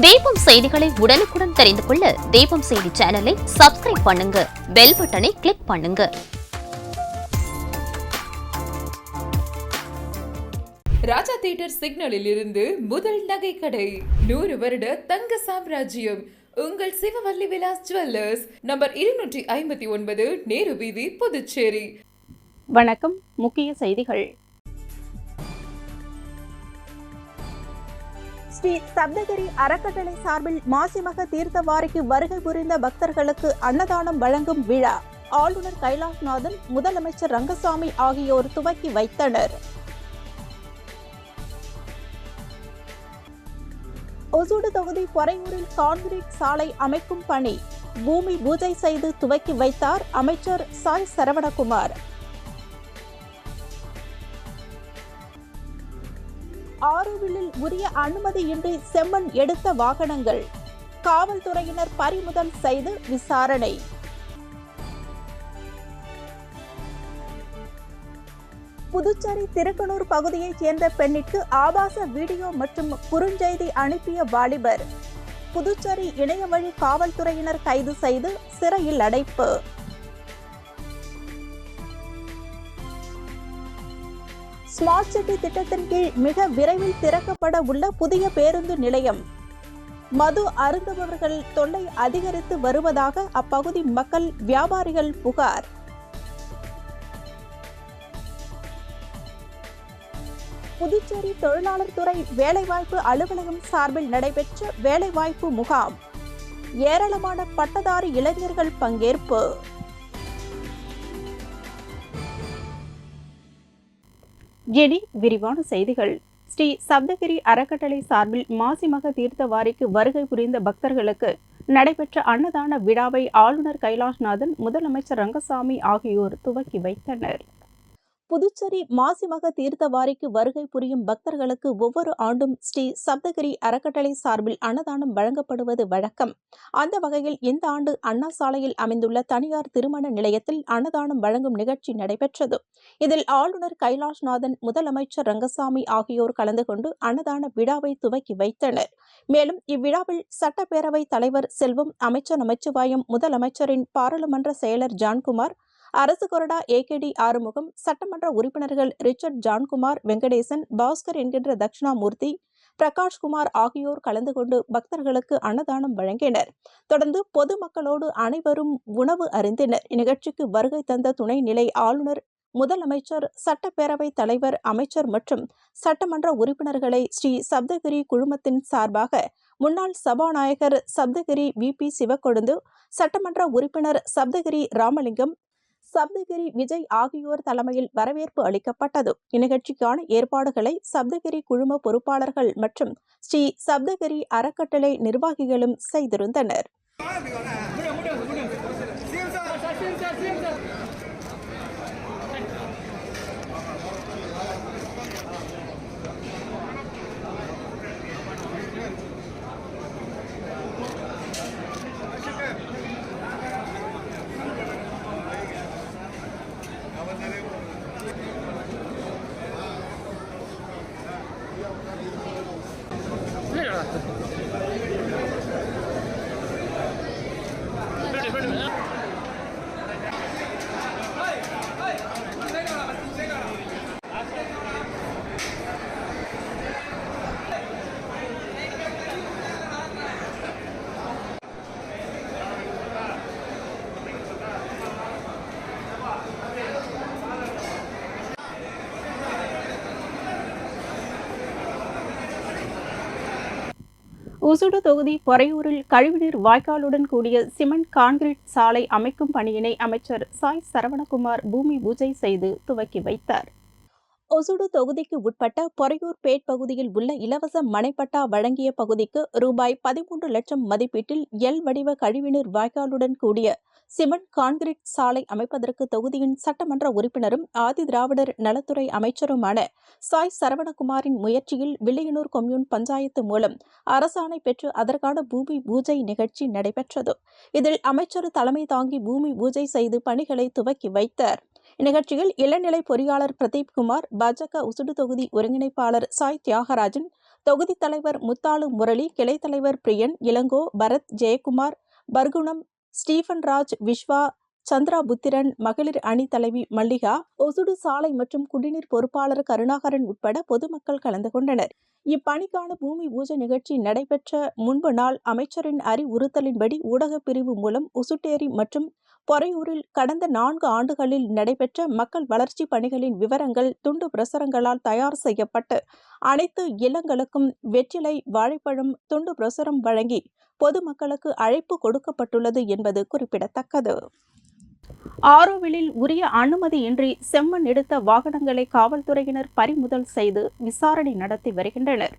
தீபம் செய்திகளை உடனுக்குடன் தெரிந்து கொள்ள தீபம் செய்தி சேனலை சப்ஸ்கிரைப் பண்ணுங்க, பெல் பட்டனை கிளிக் பண்ணுங்க. ராஜா தியேட்டர் சிக்னலில் இருந்து முதல் நகை கடை, 100 வருட தங்க சாம்ராஜ்யம் உங்கள் சிவவல்லி விலாஸ் ஜுவல்லர்ஸ், நம்பர் 259, நேரு வீதி, புதுச்சேரி. வணக்கம். முக்கிய செய்திகள். ஸ்ரீ சப்தகிரி அறக்கட்டளை சார்பில் மாசிமக தீர்த்தவாரிக்கு வருகை புரிந்த பக்தர்களுக்கு அன்னதானம் வழங்கும் விழா ஆளுநர் கைலாஷ்நாதன், முதலமைச்சர் ரங்கசாமி ஆகியோர் துவக்கி வைத்தனர். ஒசூடு தொகுதி பொறையூரில் கான்கிரீட் சாலை அமைக்கும் பணி பூமி பூஜை செய்து துவக்கி வைத்தார் அமைச்சர் சாய் சரவணகுமார். ஆரோவிலில் உரிய அனுமதியின்றி செம்மண் எடுத்த வாகனங்கள் காவல்துறையினர் பறிமுதல் செய்து விசாரணை. புதுச்சேரி திருக்கனூர் பகுதியைச் சேர்ந்த பெண்ணிற்கு ஆபாச வீடியோ மற்றும் குறுஞ்செய்தி அனுப்பிய வாலிபர் புதுச்சேரி இணையவழி காவல்துறையினர் கைது செய்து சிறையில் அடைப்பு. ஸ்மார்ட் சிட்டி திட்டத்தின் கீழ் மிக விரைவில் திறக்கப்பட உள்ள புதிய பேருந்து நிலையம். மது அருந்துபவர்கள் தொல்லை அதிகரித்து வருவதாக அப்பகுதி மக்கள், வியாபாரிகள் புகார். புதுச்சேரி தொழிலாளர் துறை வேலைவாய்ப்பு அலுவலகம் சார்பில் நடைபெற்ற வேலைவாய்ப்பு முகாம். ஏராளமான பட்டதாரி இளைஞர்கள் பங்கேற்பு. இனி விரிவான செய்திகள். ஸ்ரீ சப்தகிரி அறக்கட்டளை சார்பில் மாசிமக தீர்த்தவாரிக்கு வருகை புரிந்த பக்தர்களுக்கு நடைபெற்ற அன்னதான விழாவை ஆளுநர் கைலாஷ்நாதன், முதலமைச்சர் ரங்கசாமி ஆகியோர் துவக்கி வைத்தனர். புதுச்சேரி மாசிமக தீர்த்தவாரிக்கு வருகை புரியும் பக்தர்களுக்கு ஒவ்வொரு ஆண்டும் ஸ்ரீ சப்தகிரி அறக்கட்டளை சார்பில் அன்னதானம் வழங்கப்படுவது வழக்கம். அந்த வகையில் இந்த ஆண்டு அண்ணா சாலையில் அமைந்துள்ள தனியார் திருமண நிலையத்தில் அன்னதானம் வழங்கும் நிகழ்ச்சி நடைபெற்றது. இதில் ஆளுநர் கைலாஷ்நாதன், முதலமைச்சர் ரங்கசாமி ஆகியோர் கலந்து கொண்டு அன்னதான விழாவை துவக்கி வைத்தனர். மேலும் இவ்விழாவில் சட்டப்பேரவைத் தலைவர் செல்வம், அமைச்சர் நமச்சிவாயம், முதலமைச்சரின் பாராளுமன்ற செயலர் ஜான்குமார், அரசு கொறடா AKD ஆறுமுகம், சட்டமன்ற உறுப்பினர்கள் ரிச்சர்ட் ஜான்குமார், வெங்கடேசன், பாஸ்கர் என்கின்ற தட்சிணாமூர்த்தி, பிரகாஷ்குமார் ஆகியோர் கலந்து கொண்டு பக்தர்களுக்கு அன்னதானம் வழங்கினர். தொடர்ந்து பொதுமக்களோடு அனைவரும் உணவு அருந்தினர். இந்நிகழ்ச்சிக்கு வருகை தந்த துணைநிலை ஆளுநர், முதலமைச்சர், சட்டப்பேரவைத் தலைவர், அமைச்சர் மற்றும் சட்டமன்ற உறுப்பினர்களை ஸ்ரீ சப்தகிரி குழுமத்தின் சார்பாக முன்னாள் சபாநாயகர் சப்தகிரி VP சிவக்கொழுந்து, சட்டமன்ற உறுப்பினர் சப்தகிரி ராமலிங்கம், சப்தகிரி விஜய் ஆகியோர் தலைமையில் வரவேற்பு அளிக்கப்பட்டது. இந்நிகழ்ச்சிக்கான ஏற்பாடுகளை சப்தகிரி குழும பொறுப்பாளர்கள் மற்றும் ஸ்ரீ சப்தகிரி அறக்கட்டளை நிர்வாகிகளும் செய்திருந்தனர். ஒசூடு தொகுதி பொறையூரில் கழிவுநீர் வாய்க்காலுடன் கூடிய சிமெண்ட் கான்கிரீட் சாலை அமைக்கும் பணியினை அமைச்சர் சாய் சரவணகுமார் பூமி பூஜை செய்து துவக்கி வைத்தார். ஒசூடு தொகுதிக்கு உட்பட்ட பொறையூர் பேட் பகுதியில் உள்ள இலவச மனைப்பட்டா வழங்கிய பகுதிக்கு ரூபாய் 13 லட்சம் மதிப்பீட்டில் எல் வடிவ கழிவுநீர் வாய்க்காலுடன் கூடிய சிமெண்ட் கான்கிரீட் சாலை அமைப்பதற்கு தொகுதியின் சட்டமன்ற உறுப்பினரும் ஆதி திராவிடர் நலத்துறை அமைச்சருமான சாய் சரவணகுமாரின் முயற்சியில் வில்லியனூர் கொம்யூன் பஞ்சாயத்து மூலம் அரசாணை பெற்று அதற்கான பூமி பூஜை நிகழ்ச்சி நடைபெற்றது. இதில் அமைச்சர் தலைமை தாங்கி பூமி பூஜை செய்து பணிகளை துவக்கி வைத்தார். இந்நிகழ்ச்சியில் இளநிலை பொறியாளர் பிரதீப் குமார், பாஜக உசுடு தொகுதி ஒருங்கிணைப்பாளர் சாய் தியாகராஜன், தொகுதி தலைவர் முத்தாலு முரளி, கிளை தலைவர் பிரியன், இளங்கோ, பரத், ஜெயக்குமார், பர்குணம், ஸ்டீபன் ராஜ், விஸ்வா, சந்திரா புத்திரன், மகளிர் அணி தலைவி மல்லிகா, ஒசுடு சாலை மற்றும் குடிநீர் பொறுப்பாளர் கருணாகரன் உட்பட பொதுமக்கள் கலந்து கொண்டனர். இப்பணிக்கான பூமி பூஜை நிகழ்ச்சி நடைபெற்ற முன்பு நாள் அமைச்சரின் அறிவுறுத்தலின்படி ஊடகப் பிரிவு மூலம் உசுட்டேரி மற்றும் பொறையூரில் கடந்த 4 ஆண்டுகளில் நடைபெற்ற மக்கள் வளர்ச்சி பணிகளின் விவரங்கள் துண்டு பிரசுரங்களால் தயார் செய்யப்பட்டு அனைத்து இல்லங்களுக்கும் வெற்றிலை, வாழைப்பழம், துண்டு பிரசுரம் வழங்கி பொதுமக்களுக்கு அழைப்பு கொடுக்கப்பட்டுள்ளது என்பது குறிப்பிடத்தக்கது. ஆரோவிலில் உரிய அனுமதியின்றி செம்மண் எடுத்த வாகனங்களை காவல்துறையினர் பறிமுதல் செய்து விசாரணை நடத்தி வருகின்றனர்.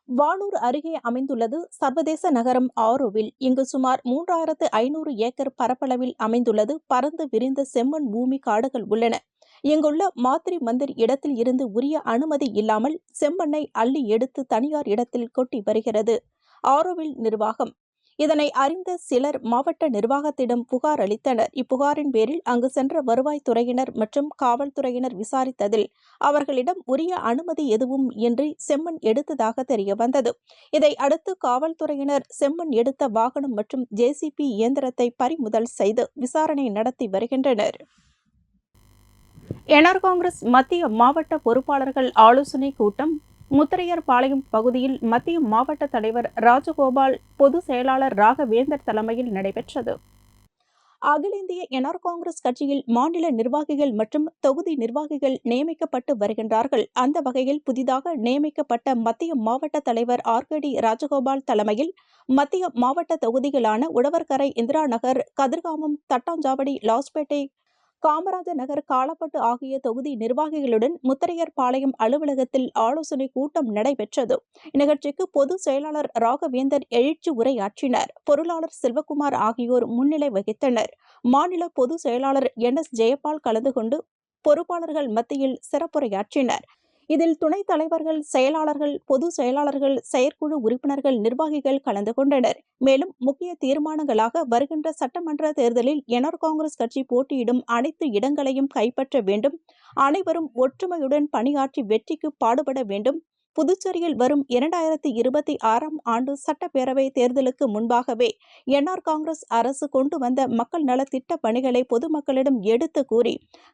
வானூர் அருகே அமைந்துள்ளது சர்வதேச நகரம் ஆரோவில். இங்கு சுமார் 3500 ஏக்கர் பரப்பளவில் அமைந்துள்ளது பரந்து விரிந்த செம்மண் பூமி காடுகள் உள்ளன. இங்குள்ள மாத்திரி மந்திர் இடத்தில் இருந்து உரிய அனுமதி இல்லாமல் செம்மண்ணை அள்ளி எடுத்து தனியார் இடத்தில் கொட்டி வருகிறது ஆரோவில் நிர்வாகம். இதனை அறிந்த சிலர் மாவட்ட நிர்வாகத்திடம் புகார் அளித்தனர். இப்புகாரின் பேரில் அங்கு சென்ற வருவாய்த்துறையினர் மற்றும் காவல்துறையினர் விசாரித்ததில் அவர்களிடம் உரிய அனுமதி எதுவும் இன்றி செம்மண் எடுத்ததாக தெரியவந்தது. இதை அடுத்து காவல்துறையினர் செம்மண் எடுத்த வாகனம் மற்றும் ஜேசிபி இயந்திரத்தை பறிமுதல் செய்து விசாரணை நடத்தி வருகின்றனர். என்ஆர் காங்கிரஸ் மத்திய மாவட்ட பொறுப்பாளர்கள் ஆலோசனை கூட்டம் முத்திரையர்பாளையம் பகுதியில் மத்திய மாவட்ட தலைவர் ராஜகோபால், பொதுச் செயலாளர் ராகவேந்தர் தலைமையில் நடைபெற்றது. அகில இந்திய என்ஆர் காங்கிரஸ் கட்சியில் மாநில நிர்வாகிகள் மற்றும் தொகுதி நிர்வாகிகள் நியமிக்கப்பட்டு வருகின்றார்கள். அந்த வகையில் புதிதாக நியமிக்கப்பட்ட மத்திய மாவட்ட தலைவர் ஆர்கேடி ராஜகோபால் தலைமையில் மத்திய மாவட்ட தொகுதிகளான உழவர்கரை, இந்திரா நகர், கதிர்காமம், தட்டாஞ்சாவடி, லாஸ்பேட்டை, காமராஜர் நகர், காலப்பட்டு ஆகிய தொகுதி நிர்வாகிகளுடன் முத்திரையர்பாளையம் அலுவலகத்தில் ஆலோசனை கூட்டம் நடைபெற்றது. இந்நிகழ்ச்சிக்கு பொதுச் செயலாளர் ராகவேந்தர் எழுச்சி உரையாற்றினார். பொருளாளர் செல்வகுமார் ஆகியோர் முன்னிலை வகித்தனர். மாநில பொதுச் செயலாளர் NS ஜெயபால் கலந்து கொண்டு பொறுப்பாளர்கள் மத்தியில் சிறப்புரையாற்றினர். இதில் துணைத் தலைவர்கள், செயலாளர்கள், பொதுச் செயலாளர்கள், செயற்குழு உறுப்பினர்கள், நிர்வாகிகள் கலந்து கொண்டனர். மேலும் முக்கிய தீர்மானங்களாக வருகின்ற சட்டமன்ற தேர்தலில் என்ஆர் காங்கிரஸ் கட்சி போட்டியிடும் அனைத்து இடங்களையும் கைப்பற்ற வேண்டும், அனைவரும் ஒற்றுமையுடன் பணியாற்றி வெற்றிக்கு பாடுபட வேண்டும், புதுச்சேரியில் வரும் 2026ஆம் ஆண்டு சட்டப்பேரவை தேர்தலுக்கு முன்பாகவே என்ஆர் காங்கிரஸ் அரசு கொண்டு வந்த மக்கள் நல திட்ட பணிகளை பொதுமக்களிடம் எடுத்து கூறி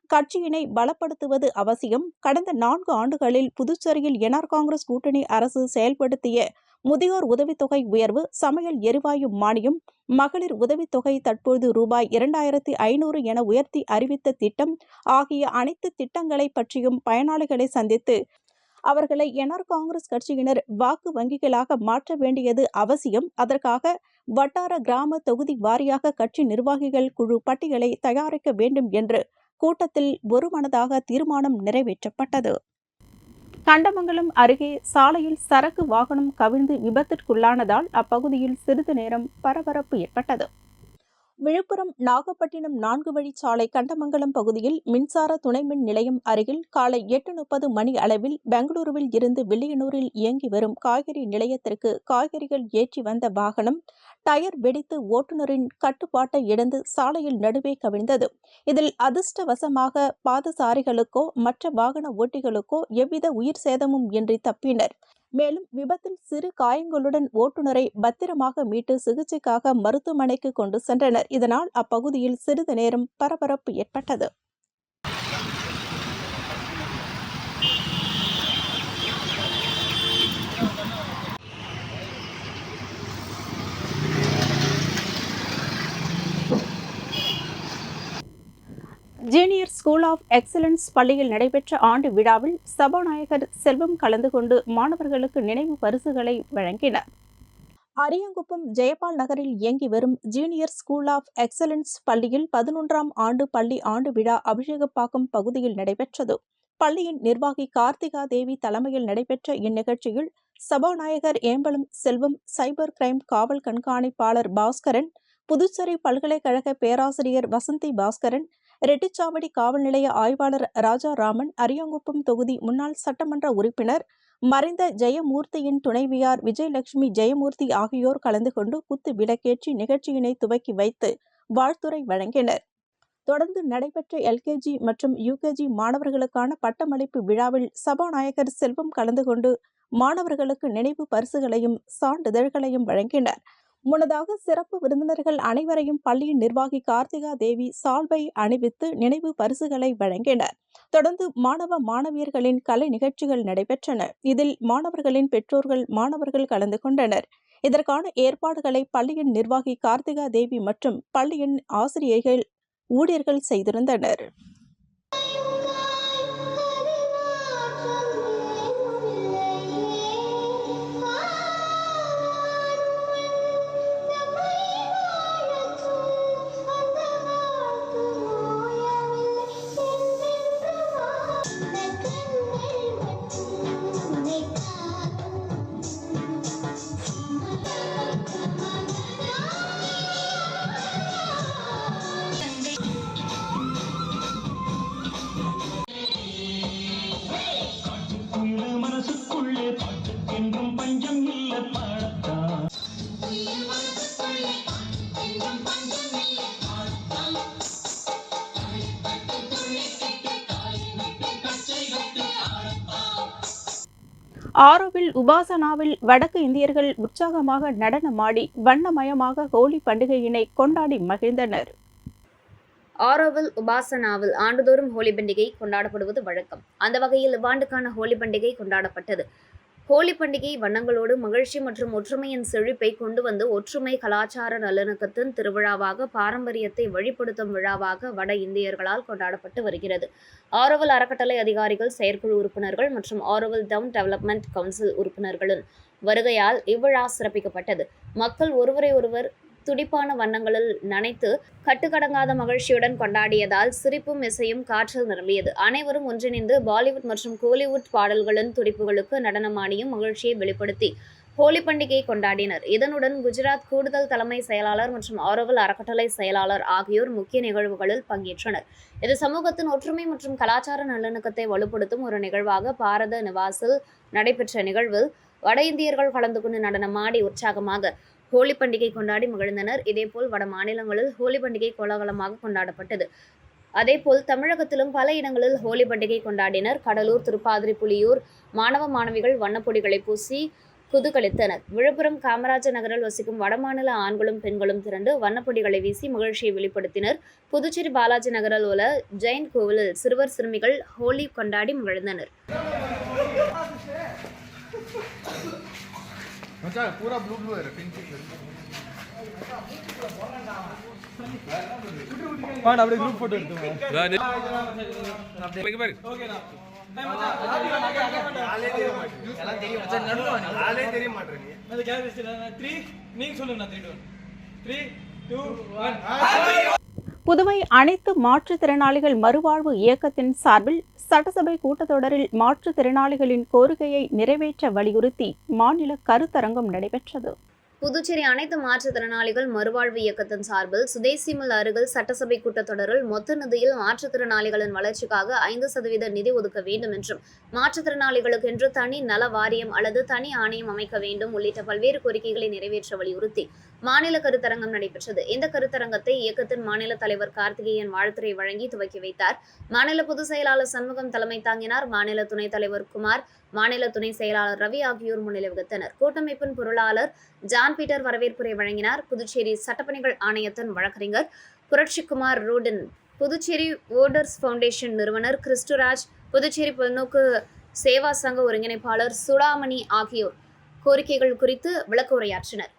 கட்சியினை பலப்படுத்துவது அவசியம். கடந்த 4 ஆண்டுகளில் புதுச்சேரியில் என்ஆர் காங்கிரஸ் கூட்டணி அரசு செயல்படுத்திய முதியோர் உதவித்தொகை உயர்வு, சமையல் எரிவாயு மானியம், மகளிர் உதவித்தொகை தற்போது ரூபாய் 2500 என உயர்த்தி அறிவித்த திட்டம் ஆகிய அனைத்து திட்டங்களை பற்றியும் பயனாளிகளை சந்தித்து அவர்களை என்ஆர் காங்கிரஸ் கட்சியினர் வாக்கு வங்கிகளாக மாற்ற வேண்டியது அவசியம். அதற்காக வட்டார, கிராம, தொகுதி வாரியாக கட்சி நிர்வாகிகள் குழு பட்டியலை தயாரிக்க வேண்டும் என்று கூட்டத்தில் ஒருமனதாக தீர்மானம் நிறைவேற்றப்பட்டது. கண்டமங்கலம் அருகே சாலையில் சரக்கு வாகனம் கவிழ்ந்து விபத்திற்குள்ளானதால் அப்பகுதியில் சிறிது நேரம் பரபரப்பு ஏற்பட்டது. விழுப்புரம் நாகப்பட்டினம் 4 வழிச்சாலை கண்டமங்கலம் பகுதியில் மின்சார துணை மின் நிலையம் அருகில் காலை 8:30 மணி அளவில் பெங்களூருவில் இருந்து வில்லியனூரில் இயங்கி வரும் காய்கறி நிலையத்திற்கு காய்கறிகள் ஏற்றி வந்த வாகனம் டயர் வெடித்து ஓட்டுநரின் கட்டுப்பாட்டை இழந்து சாலையில் நடுவே கவிழ்ந்தது. இதில் அதிர்ஷ்டவசமாக பாதசாரிகளுக்கோ மற்ற வாகன ஓட்டிகளுக்கோ எவ்வித உயிர் சேதமும் இன்றி தப்பினர். மேலும் விபத்தில் சிறு காயங்களுடன் ஓட்டுநரை பத்திரமாக மீட்டு சிகிச்சைக்காக மருத்துவமனைக்கு கொண்டு சென்றனர். இதனால் அப்பகுதியில் சிறிது நேரம் பரபரப்பு ஏற்பட்டது. ஜூனியர் ஸ்கூல் ஆஃப் எக்ஸலன்ஸ் பள்ளியில் நடைபெற்ற ஆண்டு விழாவில் சபாநாயகர் செல்வம் கலந்து கொண்டு மாணவர்களுக்கு நினைவு பரிசுகளை வழங்கினார். அரியாங்குப்பம் ஜெயபால் நகரில் இயங்கி வரும் ஜூனியர் ஸ்கூல் ஆஃப் எக்ஸலன்ஸ் பள்ளியில் 11ஆம் ஆண்டு பள்ளி ஆண்டு விழா அபிஷேகப்பாக்கம் பகுதியில் நடைபெற்றது. பள்ளியின் நிர்வாகி கார்த்திகா தேவி தலைமையில் நடைபெற்ற இந்நிகழ்ச்சியில் சபாநாயகர் ஏம்பலம் செல்வம், சைபர் கிரைம் காவல் கண்காணிப்பாளர் பாஸ்கரன், புதுச்சேரி பல்கலைக்கழக பேராசிரியர் வசந்தி பாஸ்கரன், ரெட்டிச்சாவடி காவல் நிலைய ஆய்வாளர் ராஜாராமன், அரியாங்குப்பம் தொகுதி முன்னாள் சட்டமன்ற உறுப்பினர் மறைந்த ஜெயமூர்த்தியின் துணைவியார் விஜயலட்சுமி ஜெயமூர்த்தி ஆகியோர் கலந்து கொண்டு குத்து விளக்கேற்றி நிகழ்ச்சியினை துவக்கி வைத்து வாழ்த்துரை வழங்கினர். தொடர்ந்து நடைபெற்ற எல்கேஜி மற்றும் யுகேஜி மாணவர்களுக்கான பட்டமளிப்பு விழாவில் சபாநாயகர் செல்வம் கலந்து கொண்டு மாணவர்களுக்கு நினைவு பரிசுகளையும் சான்றிதழ்களையும் வழங்கினர். முன்னதாக சிறப்பு விருந்தினர்கள் அனைவரையும் பள்ளியின் நிர்வாகி கார்த்திகா தேவி சால்வை அணிவித்து நினைவு பரிசுகளை வழங்கினர். தொடர்ந்து மாணவ மாணவியர்களின் கலை நிகழ்ச்சிகள் நடைபெற்றன. இதில் மாணவர்களின் பெற்றோர்கள் மாணவர்கள் கலந்து கொண்டனர். இதற்கான ஏற்பாடுகளை பள்ளியின் நிர்வாகி கார்த்திகா தேவி மற்றும் பள்ளியின் ஆசிரியர்கள் ஊழியர்கள் செய்திருந்தனர். ஆரோவில் உபாசனாவில் வடக்கு இந்தியர்கள் உற்சாகமாக நடனமாடி வண்ணமயமாக ஹோலி பண்டிகையினை கொண்டாடி மகிழ்ந்தனர். ஆரோவில் உபாசனாவில் ஆண்டுதோறும் ஹோலி பண்டிகை கொண்டாடப்படுவது வழக்கம். அந்த வகையில் இவ்வாண்டுக்கான ஹோலி பண்டிகை கொண்டாடப்பட்டது. ஹோலி பண்டிகை வண்ணங்களோடு மகிழ்ச்சி மற்றும் ஒற்றுமையின் செழிப்பை கொண்டு வந்து ஒற்றுமை கலாச்சார நல்லிணக்கத்தின் திருவிழாவாக பாரம்பரியத்தை வழிபடுத்தும் விழாவாக வட இந்தியர்களால் கொண்டாடப்பட்டு வருகிறது. ஆரோவில் அறக்கட்டளை அதிகாரிகள், செயற்குழு உறுப்பினர்கள் மற்றும் ஆரோவில் டவுன் டெவலப்மெண்ட் கவுன்சில் உறுப்பினர்களின் வருகையால் இவ்விழா சிறப்பிக்கப்பட்டது. மக்கள் ஒருவரை ஒருவர் துடிப்பான வண்ணங்களில் நனைத்து கட்டுக்கடங்காத மகிழ்ச்சியுடன் கொண்டாடியதால் சிரிப்பும் இசையும் காற்றில் நிரம்பியது. அனைவரும் ஒன்றிணைந்து பாலிவுட் மற்றும் கோலிவுட் பாடல்களின் துடிப்புகளுக்கு நடனமாடியும் மகிழ்ச்சியை வெளிப்படுத்தி ஹோலி பண்டிகையை கொண்டாடினர். இதனுடன் குஜராத் கூடுதல் தலைமை செயலாளர் மற்றும் ஆரோவில் அறக்கட்டளை செயலாளர் ஆகியோர் முக்கிய நிகழ்வுகளில் பங்கேற்றனர். இது சமூகத்தின் ஒற்றுமை மற்றும் கலாச்சார நல்லிணக்கத்தை வலுப்படுத்தும் ஒரு நிகழ்வாக பாரத நிவாசில் நடைபெற்ற நிகழ்வில் வட இந்தியர்கள் கலந்து கொண்டு நடனமாடி உற்சாகமாக ஹோலி பண்டிகை கொண்டாடி மகிழ்ந்தனர். இதேபோல் வட மாநிலங்களில் ஹோலி பண்டிகை கோலாகலமாக கொண்டாடப்பட்டது. அதேபோல் தமிழகத்திலும் பல இடங்களில் ஹோலி பண்டிகை கொண்டாடினர். கடலூர், திருப்பாதிரி, புலியூர் மாணவ மாணவிகள் வண்ணப்பொடிகளை பூசி குதூகலித்தனர். விழுப்புரம் காமராஜர் நகரில் வசிக்கும் வடமாநில ஆண்களும் பெண்களும் திரண்டு வண்ணப்பொடிகளை வீசி மகிழ்ச்சியை வெளிப்படுத்தினர். புதுச்சேரி பாலாஜி நகரில் உள்ள ஜெயின் கோவிலில் சிறுவர் சிறுமிகள் ஹோலி கொண்டாடி மகிழ்ந்தனர். पूरा ब्लू ब्लू है पिंक पांड அப்படியே ग्रुप फोटो எடுத்துங்க அப்படியே பாரு ஓகேடா ஆளே தெரிய மாட்டேங்குது நான் கேமரா 3 நீங்க சொல்லுங்க நான் 3 2 1 புதுவை அனைத்து மாற்றுத்திறனாளிகள் மறுவாழ்வு இயக்கத்தின் சார்பில் சட்டசபை கூட்டத்தொடரில் மாற்றுத்திறனாளிகளின் கோரிக்கையை நிறைவேற்ற வலியுறுத்தி மாநில கருத்தரங்கம் நடைபெற்றது. புதுச்சேரி அனைத்து மாற்றுத்திறனாளிகள் மறுவாழ்வு இயக்கத்தின் சார்பில் சுதேசிமல் அருகில் சட்டசபை கூட்டத்தொடரில் மொத்த நிதியில் மாற்றுத்திறனாளிகளின் வளர்ச்சிக்காக 5% நிதி ஒதுக்க வேண்டும் என்றும் மாற்றுத்திறனாளிகளுக்கு என்று தனி நல வாரியம் அல்லது தனி ஆணையம் அமைக்க வேண்டும் உள்ளிட்ட பல்வேறு கோரிக்கைகளை நிறைவேற்ற வலியுறுத்தி மாநில கருத்தரங்கம் நடைபெற்றது. இந்த கருத்தரங்கத்தை இயக்கத்தின் மாநில தலைவர் கார்த்திகேயன் வாழ்த்துரை வழங்கி துவக்கி வைத்தார். மாநில பொதுச் செயலாளர் சண்முகம் தலைமை தாங்கினார். மாநில துணைத் தலைவர் குமார், மாநில துணை செயலாளர் ரவி ஆகியோர் முன்னிலை வகித்தனர். கூட்டமைப்பின் பொருளாளர் ஜான் பீட்டர் வரவேற்புரை வழங்கினார். புதுச்சேரி சட்டப்பணிகள் ஆணையத்தின் வழக்கறிஞர் புரட்சிக்குமார் ரோடன், புதுச்சேரி ஓடர்ஸ் ஃபவுண்டேஷன் நிறுவனர் கிறிஸ்டுராஜ், புதுச்சேரி பல்நோக்கு சேவா சங்க ஒருங்கிணைப்பாளர் சுடாமணி ஆகியோர் கோரிக்கைகள் குறித்து விளக்க உரையாற்றினர்.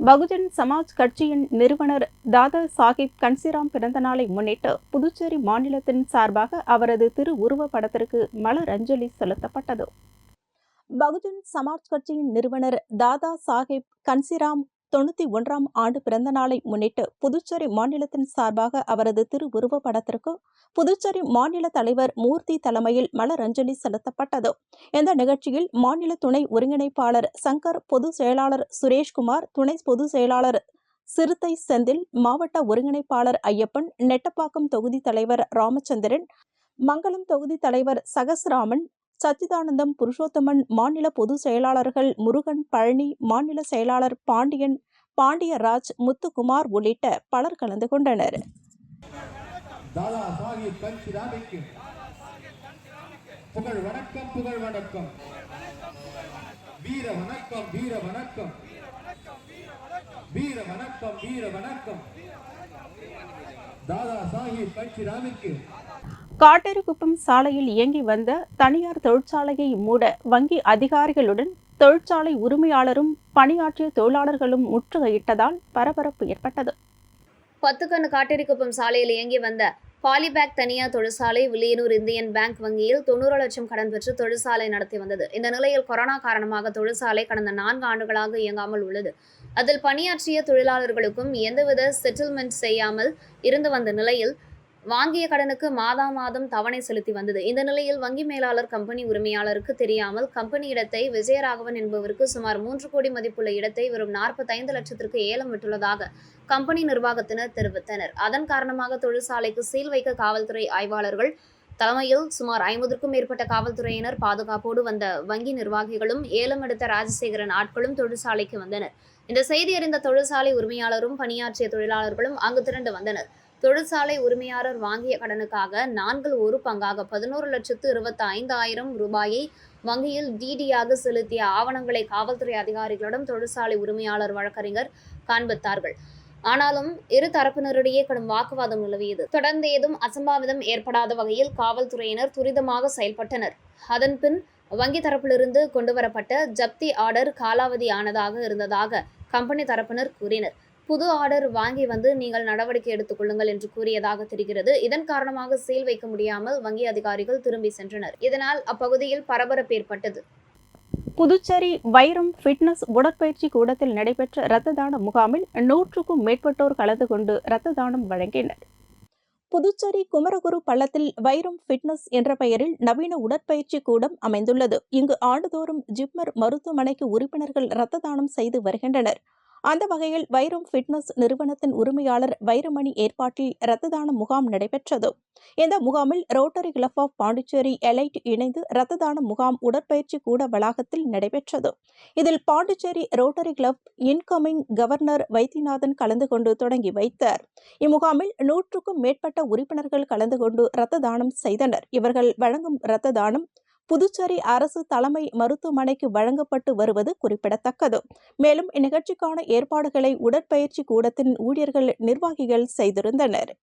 பகுஜன் சமாஜ் கட்சியின் நிறுவனர் தாதா சாஹிப் கன்சிராம் பிறந்தநாளை முன்னிட்டு புதுச்சேரி மாநிலத்தின் சார்பாக அவரது திருவுருவ படத்திற்கு மலர் அஞ்சலி செலுத்தப்பட்டது. பகுஜன் சமாஜ் கட்சியின் நிறுவனர் தாதா சாஹிப் கன்சிராம் 91ஆம் ஆண்டு பிறந்த நாளை முன்னிட்டு புதுச்சேரி மாநிலத்தின் சார்பாக அவரது திருவுருவ படத்திற்கு புதுச்சேரி மாநில தலைவர் மூர்த்தி தலைமையில் மலர் அஞ்சலி செலுத்தப்பட்டது. இந்த நிகழ்ச்சியில் மாநில துணை ஒருங்கிணைப்பாளர் சங்கர், பொதுச் செயலாளர் சுரேஷ்குமார், துணை பொதுச் செயலாளர் சிறுத்தை செந்தில், மாவட்ட ஒருங்கிணைப்பாளர் ஐயப்பன், நெட்டப்பாக்கம் தொகுதி தலைவர் ராமச்சந்திரன், மங்களம் தொகுதி தலைவர் சகஸ்ராமன், சச்சிதானந்தம், புருஷோத்தமன், மாநில பொதுச் செயலாளர்கள் முருகன், பழனி, மாநில செயலாளர் பாண்டியன், பாண்டியராஜ், முத்துக்குமார் உள்ளிட்ட பலர் கலந்து கொண்டனர். தாதா சாஹிப் கன்சிராமிக்கு புகழ் வணக்கம், புகழ் வணக்கம். வீர வணக்கம், வீர வணக்கம், வீர வணக்கம், வீர வணக்கம். தாதா சாஹிப் கன்சிராமிக்கு. காட்டேரிக்குப்பம் சாலையில் இயங்கி வந்த தனியார் தொழிற்சாலையை மூட வங்கி அதிகாரிகளுடன் தொழிற்சாலை உரிமையாளரும் பணியாற்றிய தொழிலாளர்களும் முற்றுகையிட்டதால் பரபரப்பு ஏற்பட்டது. 10 கண்ணு காட்டேரிக்குப்பம் சாலையில் இயங்கி வந்த பாலிபேக் தனியார் தொழிற்சாலை வில்லியனூர் இந்தியன் பேங்க் வங்கியில் 90 லட்சம் கடன் பெற்று தொழிற்சாலை நடத்தி வந்தது. இந்த நிலையில் கொரோனா காரணமாக தொழிற்சாலை கடந்த 4 ஆண்டுகளாக இயங்காமல் உள்ளது. அதில் பணியாற்றிய தொழிலாளர்களுக்கும் எந்தவித செட்டில்மெண்ட் செய்யாமல் இருந்து வந்த நிலையில் வாங்கிய கடனுக்கு மாதம் தவணை செலுத்தி வந்தது. இந்த நிலையில் வங்கி மேலாளர் கம்பெனி உரிமையாளருக்கு தெரியாமல் கம்பெனி இடத்தை விஜயராகவன் என்பவருக்கு சுமார் 3 கோடி மதிப்புள்ள இடத்தை வெறும் 45 லட்சத்திற்கு ஏலம் விட்டுள்ளதாக கம்பெனி நிர்வாகத்தினர் தெரிவித்தனர். அதன் காரணமாக தொழிற்சாலைக்கு சீல் வைக்க காவல்துறை ஆய்வாளர்கள் தலைமையில் சுமார் 50க்கும் மேற்பட்ட காவல்துறையினர் பாதுகாப்போடு வந்த வங்கி நிர்வாகிகளும் ஏலம் எடுத்த ராஜசேகரன் ஆட்களும் தொழிற்சாலைக்கு வந்தனர். இந்த செய்தி அறிந்த தொழிற்சாலை உரிமையாளரும் பணியாற்றிய தொழிலாளர்களும் அங்கு திரண்டு வந்தனர். தொழிற்சாலை உரிமையாளர் வாங்கிய கடனுக்காக 4 பங்காக 11,25,000 ரூபாயை வங்கியில் டிடியாக செலுத்திய ஆவணங்களை காவல்துறை அதிகாரிகளிடம் தொழிற்சாலை உரிமையாளர் வழக்கறிஞர் காண்பித்தார்கள். ஆனாலும் இரு தரப்பினரிடையே கடும் வாக்குவாதம் நிலவியது. தொடர்ந்து ஏதும் அசம்பாவிதம் ஏற்படாத வகையில் காவல்துறையினர் துரிதமாக செயல்பட்டனர். அதன்பின் வங்கி தரப்பிலிருந்து கொண்டுவரப்பட்ட ஜப்தி ஆர்டர் காலாவதி ஆனதாக இருந்ததாக கம்பெனி தரப்பினர் கூறினர். புது ஆர்டர் வாங்கி வந்து நீங்கள் நடவடிக்கை எடுத்துக் கொள்ளுங்கள் என்று கூறியதாக தெரிகிறது. இதன் காரணமாக சீல் வைக்க முடியாமல் வங்கி அதிகாரிகள் திரும்பி சென்றனர். இதனால் அப்பகுதியில் பரபரப்பு ஏற்பட்டது. புதுச்சேரி வைரம் ஃபிட்னஸ் உடற்பயிற்சி கூடத்தில் நடைபெற்ற இரத்த தான முகாமில் 100க்கும் மேற்பட்டோர் கலந்து கொண்டு இரத்த தானம் வழங்கினர். புதுச்சேரி குமரகுரு பள்ளத்தில் வைரம் ஃபிட்னஸ் என்ற பெயரில் நவீன உடற்பயிற்சி கூடம் அமைந்துள்ளது. இங்கு ஆண்டுதோறும் ஜிப்மர் மருத்துவமனைக்கு உறுப்பினர்கள் இரத்த தானம் செய்து வருகின்றனர். அந்த வகையில் வைரம் ஃபிட்னஸ் நிறுவனத்தின் உரிமையாளர் வைரமணி ஏற்பாட்டில் இரத்த தான முகாம் நடைபெற்றது. இந்த முகாமில் rotary club of Pondicherry elite இணைந்து இரத்த தான முகாம் உடற்பயிற்சி கூட வளாகத்தில் நடைபெற்றது. இதில் Pondicherry rotary club incoming governor Vaithyanathan கலந்து கொண்டு தொடங்கி வைத்தார். இம்முகாமில் 100க்கும் மேற்பட்ட உறுப்பினர்கள் கலந்து கொண்டு இரத்த தானம் செய்தனர். இவர்கள் வழங்கும் இரத்த தானம் புதுச்சேரி அரசு தலைமை மருத்துவமனைக்கு வழங்கப்பட்டு வருவது குறிப்பிடத்தக்கது. மேலும் இந்நிகழ்ச்சிக்கான ஏற்பாடுகளை உடற்பயிற்சி கூடத்தின் ஊழியர்கள் நிர்வாகிகள் செய்திருந்தனர்.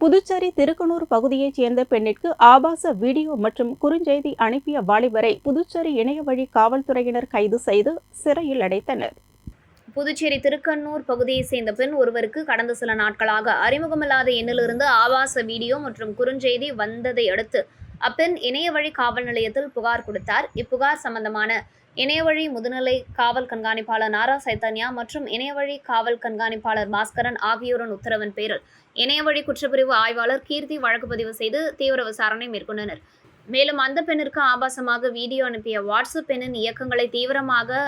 புதுச்சேரி திருக்கனூர் பகுதியைச் சேர்ந்த பெண்ணிற்கு ஆபாச வீடியோ மற்றும் குறுஞ்செய்தி அனுப்பிய வாலிபரை புதுச்சேரி இணையவழி காவல்துறையினர் கைது செய்து சிறையில் அடைத்தனர். புதுச்சேரி திருக்கண்ணூர் பகுதியைச் சேர்ந்த பெண் ஒருவருக்கு கடந்த சில நாட்களாக அறிமுகமில்லாத எண்ணிலிருந்து ஆபாச வீடியோ மற்றும் குறுஞ்செய்தி வந்ததை அடுத்து அப்பெண் இணையவழி காவல் நிலையத்தில் புகார் கொடுத்தார். இப்புகார் சம்பந்தமான இணையவழி முதுநிலை காவல் கண்காணிப்பாளர் நாரா சைத்தன்யா மற்றும் இணையவழி காவல் கண்காணிப்பாளர் பாஸ்கரன் ஆகியோரின் உத்தரவின் பேரில் இணையவழி குற்றப்பிரிவு ஆய்வாளர் கீர்த்தி வழக்கு பதிவு செய்து தீவிர விசாரணை மேற்கொண்டனர். மேலும் அந்த பெண்ணிற்கு ஆபாசமாக வீடியோ அனுப்பிய வாட்ஸ்அப் பெண்ணின் இயக்கங்களை தீவிரமாக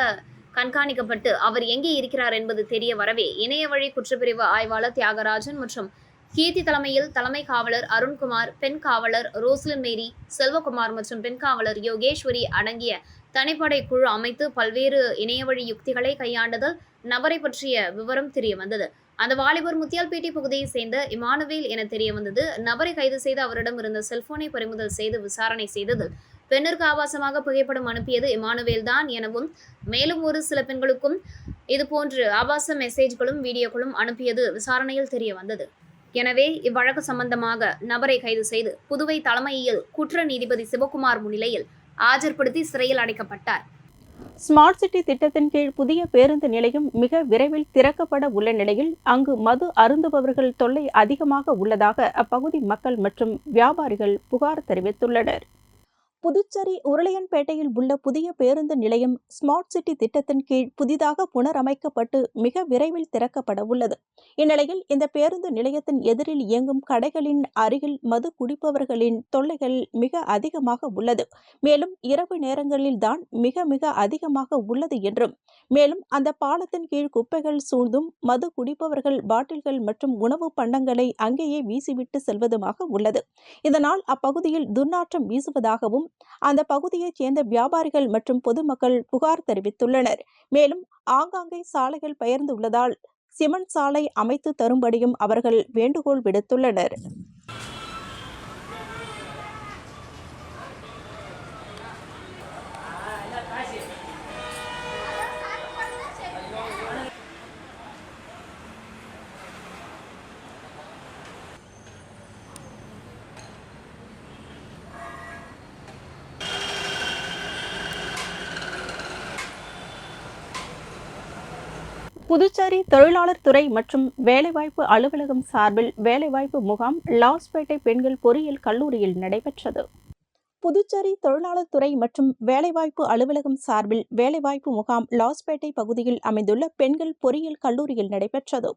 கண்காணிக்கப்பட்டு அவர் எங்கே இருக்கிறார் என்பது தெரிய வரவே இணையவழி குற்றப்பிரிவு ஆய்வாளர் தியாகராஜன் மற்றும் கீர்த்தி தலைமையில் தலைமை காவலர் அருண்குமார், பெண் காவலர் ரோஸ்லின் மேரி, செல்வகுமார் மற்றும் பெண் காவலர் யோகேஸ்வரி அடங்கிய தனிப்படை குழு அமைத்து பல்வேறு இணையவழி யுக்திகளை கையாண்டதில் நபரை பற்றிய விவரம் தெரிய வந்தது. அந்த வாலிபர் முத்தியால்பேட்டை பகுதியை சேர்ந்த இமானுவேல் என தெரிய வந்தது. நபரை கைது செய்து அவரிடம் இருந்த செல்போனை பறிமுதல் செய்து விசாரணை செய்ததில் பெண்ணிற்கு ஆபாசமாக புகைப்படம் அனுப்பியது இமானுவேல் தான் எனவும், மேலும் ஒரு சில பெண்களுக்கும் இதுபோன்று ஆபாச மெசேஜ்களும் வீடியோக்களும் அனுப்பியது விசாரணையில் தெரிய வந்தது. எனவே இவ்வழக்கு சம்பந்தமாக நபரை கைது செய்து புதுவை தலைமையில் குற்ற நீதிபதி சிவகுமார் முன்னிலையில் ஆஜர்படுத்தி சிறையில் அடைக்கப்பட்டார். ஸ்மார்ட் சிட்டி திட்டத்தின் கீழ் புதிய பேருந்து நிலையம் மிக விரைவில் திறக்கப்பட உள்ள நிலையில் அங்கு மது அருந்துபவர்கள் தொல்லை அதிகமாக உள்ளதாக அப்பகுதி மக்கள் மற்றும் வியாபாரிகள் புகார் தெரிவித்துள்ளனர். புதுச்சேரி உருளையன்பேட்டையில் உள்ள புதிய பேருந்து நிலையம் ஸ்மார்ட் சிட்டி திட்டத்தின் கீழ் புதிதாக புனரமைக்கப்பட்டு மிக விரைவில் திறக்கப்பட உள்ளது. இந்நிலையில் இந்த பேருந்து நிலையத்தின் எதிரில் இயங்கும் கடைகளின் அருகில் மது குடிப்பவர்களின் தொல்லைகள் மிக அதிகமாக உள்ளது. மேலும் இரவு நேரங்களில் தான் மிக மிக அதிகமாக உள்ளது என்றும், மேலும் அந்த பாலத்தின் கீழ் குப்பைகள் சூழ்ந்தும் மது குடிப்பவர்கள் பாட்டில்கள் மற்றும் உணவு பண்டங்களை அங்கேயே வீசிவிட்டு செல்வதுமாக உள்ளது. இதனால் அப்பகுதியில் துர்நாற்றம் வீசுவதாகவும் அந்த பகுதியைச் சேர்ந்த வியாபாரிகள் மற்றும் பொதுமக்கள் புகார் தெரிவித்துள்ளனர். மேலும் ஆங்காங்கே சாலைகள் பெயர்ந்துள்ளதால் சிமெண்ட் சாலை அமைத்து தரும்படியும் அவர்கள் வேண்டுகோள் விடுத்துள்ளனர். புதுச்சேரி தொழிலாளர் துறை மற்றும் வேலைவாய்ப்பு அலுவலகம் சார்பில் வேலைவாய்ப்பு முகாம் லாஸ்பேட்டை பெண்கள் பொறியியல் கல்லூரியில் நடைபெற்றது. புதுச்சேரி தொழிலாளர் துறை மற்றும் வேலைவாய்ப்பு அலுவலகம் சார்பில் வேலைவாய்ப்பு முகாம் லாஸ்பேட்டை பகுதியில் அமைந்துள்ள பெண்கள் பொறியியல் கல்லூரியில் நடைபெற்றது.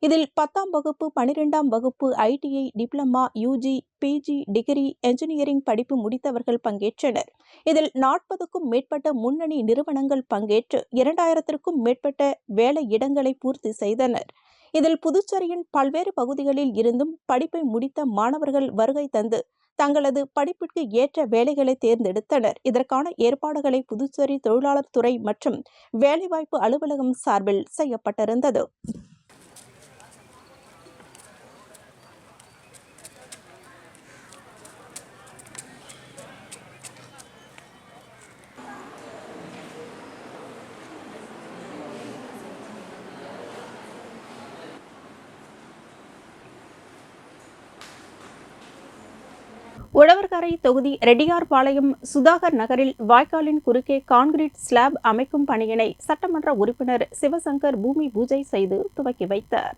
இதில் 10ஆம் வகுப்பு 12ஆம் வகுப்பு ITI diploma UG PG degree engineering படிப்பு முடித்தவர்கள் பங்கேற்றனர். இதில் 40க்கும் மேற்பட்ட முன்னணி நிறுவனங்கள் பங்கேற்று 2000க்கும் மேற்பட்ட வேலை இடங்களை பூர்த்தி செய்தனர். இதில் புதுச்சேரியின் பல்வேறு பகுதிகளில் இருந்தும் படிப்பை முடித்த மாணவர்கள் வருகை தந்து தங்களது படிப்பிற்கு ஏற்ற வேலைகளை தேர்ந்தெடுத்தனர். இதற்கான ஏற்பாடுகளை புதுச்சேரி தொழிலாளர் துறை மற்றும் வேலைவாய்ப்பு அலுவலகம் சார்பில் செய்யப்பட்டிருந்தது. உழவர்கரை தொகுதி ரெட்டியார்பாளையம் சுதாகர் நகரில் வாய்க்காலின் குறுக்கே கான்கிரீட் ஸ்லாப் அமைக்கும் பணியினை சட்டமன்ற உறுப்பினர் சிவசங்கர் பூமி பூஜை செய்து துவக்கி வைத்தார்.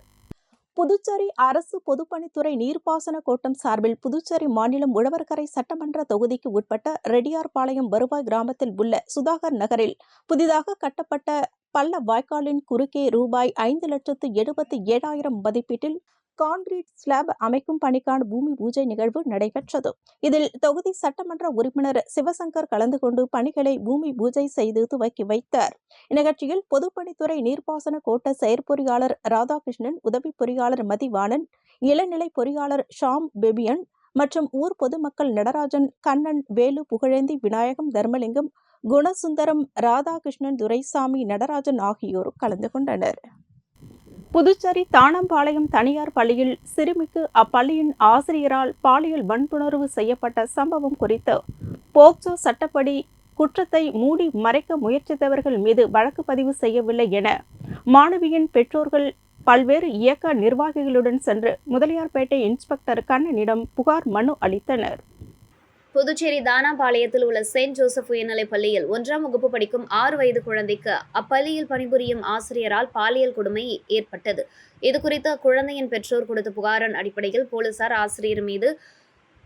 புதுச்சேரி அரசு பொதுப்பணித்துறை நீர்ப்பாசன கோட்டம் சார்பில் புதுச்சேரி மாநிலம் உழவர்கரை சட்டமன்ற தொகுதிக்கு உட்பட்ட ரெட்டியார்பாளையம் வருவாய் கிராமத்தில் உள்ள சுதாகர் நகரில் புதிதாக கட்டப்பட்ட பள்ள வாய்க்காலின் குறுக்கே ரூபாய் 5,77,000 மதிப்பீட்டில் கான்கிரீட் ஸ்லாப் அமைக்கும் பணிக்கான பூமி பூஜை நிகழ்வு நடைபெற்றது. இதில் தொகுதி சட்டமன்ற உறுப்பினர் சிவசங்கர் கலந்து கொண்டு பணிகளை பூமி பூஜை செய்து துவக்கி வைத்தார். இந்நிகழ்ச்சியில் பொதுப்பணித்துறை நீர்ப்பாசன கோட்ட செயற்பொறியாளர் ராதாகிருஷ்ணன், உதவி பொறியாளர் மதிவாணன், இளநிலை பொறியாளர் ஷாம் பெபியன் மற்றும் ஊர் பொதுமக்கள் நடராஜன், கண்ணன், வேலு, புகழேந்தி, விநாயகம், தர்மலிங்கம், குணசுந்தரம், ராதாகிருஷ்ணன், துரைசாமி, நடராஜன் ஆகியோர் கலந்து கொண்டனர். புதுச்சேரி தானம்பாளையம் தனியார் பள்ளியில் சிறுமிக்கு அப்பள்ளியின் ஆசிரியரால் பாலியல் வன்புணர்வு செய்யப்பட்ட சம்பவம் குறித்து போக்சோ சட்டப்படி குற்றத்தை மூடி மறைக்க முயற்சித்தவர்கள் மீது வழக்கு பதிவு செய்யவில்லை என மாணவியின் பெற்றோர்கள் பல்வேறு இயக்க நிர்வாகிகளுடன் சென்று முதலியார்பேட்டை இன்ஸ்பெக்டர் கண்ணனிடம் புகார் மனு அளித்தனர். புதுச்சேரி தானாபாளையத்தில் உள்ள செயின்ட் ஜோசப் உயர்நிலைப் பள்ளியில் 1ஆம் வகுப்பு படிக்கும் 6 வயது குழந்தைக்கு அப்பள்ளியில் பணிபுரியும் ஆசிரியரால் பாலியல் கொடுமை ஏற்பட்டது. இதுகுறித்து அக்குழந்தையின் பெற்றோர் கொடுத்த புகாரின் அடிப்படையில் போலீசார் ஆசிரியர் மீது